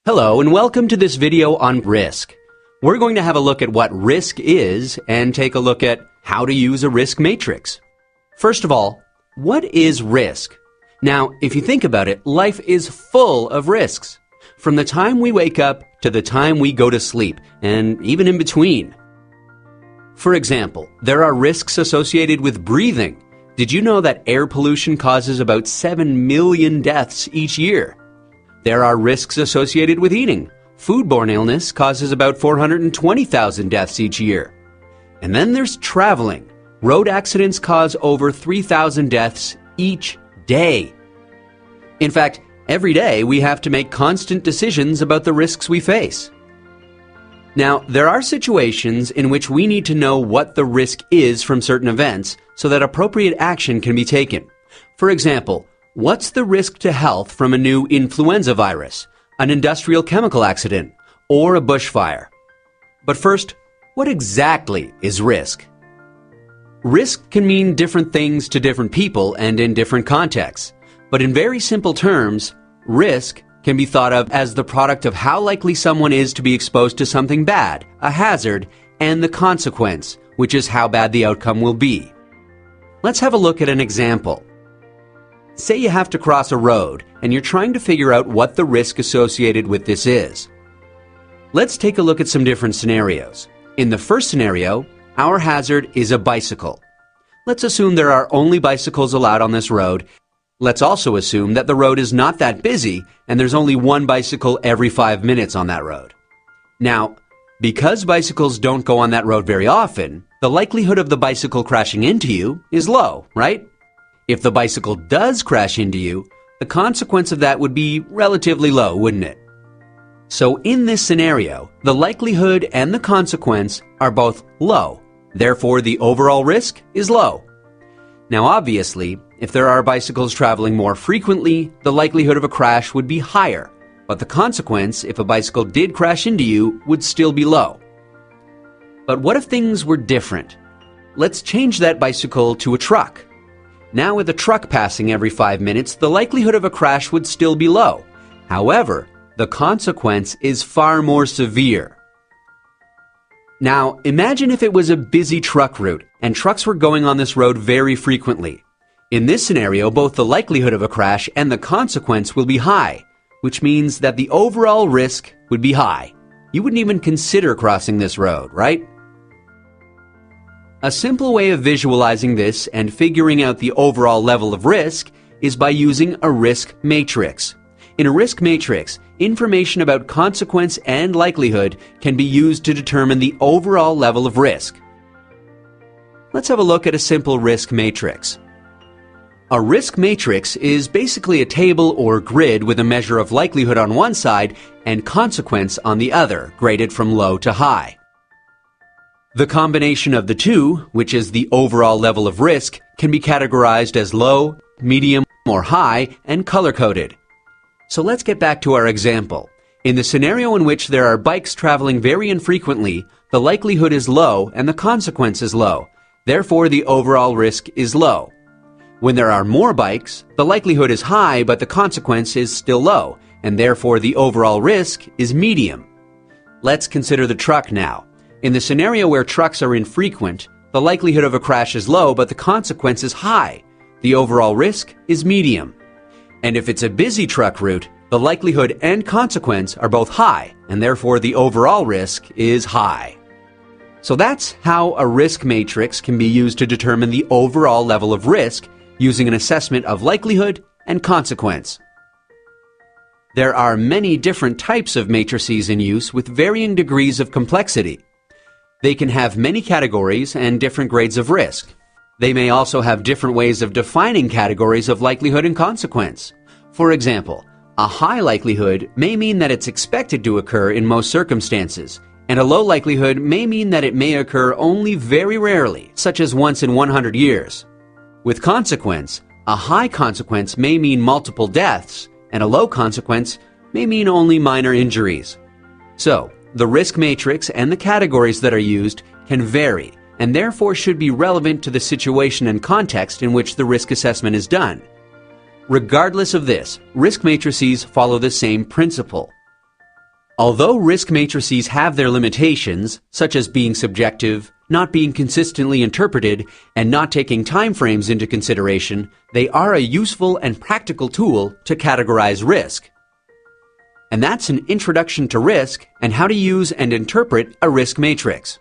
Hello and welcome to this video on risk. We're going to have a look at what risk is and take a look at how to use a risk matrix. First of all, what is risk? Now, if you think about it, life is full of risks. From the time we wake up to the time we go to sleep, and even in between. For example, there are risks associated with breathing. Did you know that air pollution causes about 7 million deaths each year? There are risks associated with eating. Foodborne illness causes about 420,000 deaths each year. And then there's traveling. Road accidents cause over 3,000 deaths each day. In fact, every day we have to make constant decisions about the risks we face. Now, there are situations in which we need to know what the risk is from certain events so that appropriate action can be taken. For example, what's the risk to health from a new influenza virus, an industrial chemical accident, or a bushfire? But first, what exactly is risk? Risk can mean different things to different people and in different contexts. But in very simple terms, risk can be thought of as the product of how likely someone is to be exposed to something bad, a hazard, and the consequence, which is how bad the outcome will be. Let's have a look at an example. Say you have to cross a road and you're trying to figure out what the risk associated with this is. Let's take a look at some different scenarios. In the first scenario, our hazard is a bicycle. Let's assume there are only bicycles allowed on this road. Let's also assume that the road is not that busy and there's only one bicycle every 5 minutes on that road. Now, because bicycles don't go on that road very often, the likelihood of the bicycle crashing into you is low, right? If the bicycle does crash into you, the consequence of that would be relatively low, wouldn't it? So in this scenario, the likelihood and the consequence are both low. Therefore, the overall risk is low. Now obviously, if there are bicycles traveling more frequently, the likelihood of a crash would be higher. But the consequence, if a bicycle did crash into you, would still be low. But what if things were different? Let's change that bicycle to a truck. Now with a truck passing every 5 minutes, the likelihood of a crash would still be low. However, the consequence is far more severe. Now, imagine if it was a busy truck route and trucks were going on this road very frequently. In this scenario, both the likelihood of a crash and the consequence will be high, which means that the overall risk would be high. You wouldn't even consider crossing this road, right? A simple way of visualizing this and figuring out the overall level of risk is by using a risk matrix. In a risk matrix, information about consequence and likelihood can be used to determine the overall level of risk. Let's have a look at a simple risk matrix. A risk matrix is basically a table or grid with a measure of likelihood on one side and consequence on the other, graded from low to high. The combination of the two, which is the overall level of risk, can be categorized as low, medium, or high, and color-coded. So let's get back to our example. In the scenario in which there are bikes traveling very infrequently, the likelihood is low and the consequence is low. Therefore, the overall risk is low. When there are more bikes, the likelihood is high, but the consequence is still low, and therefore the overall risk is medium. Let's consider the truck now. In the scenario where trucks are infrequent, the likelihood of a crash is low, but the consequence is high. The overall risk is medium. And if it's a busy truck route, the likelihood and consequence are both high, and therefore the overall risk is high. So that's how a risk matrix can be used to determine the overall level of risk using an assessment of likelihood and consequence. There are many different types of matrices in use with varying degrees of complexity. They can have many categories and different grades of risk. They may also have different ways of defining categories of likelihood and consequence. For example, a high likelihood may mean that it's expected to occur in most circumstances, and a low likelihood may mean that it may occur only very rarely, such as once in 100 years. With consequence, a high consequence may mean multiple deaths, and a low consequence may mean only minor injuries. So, the risk matrix and the categories that are used can vary, and therefore should be relevant to the situation and context in which the risk assessment is done. Regardless of this, risk matrices follow the same principle. Although risk matrices have their limitations, such as being subjective, not being consistently interpreted, and not taking time frames into consideration, they are a useful and practical tool to categorize risk. And that's an introduction to risk and how to use and interpret a risk matrix.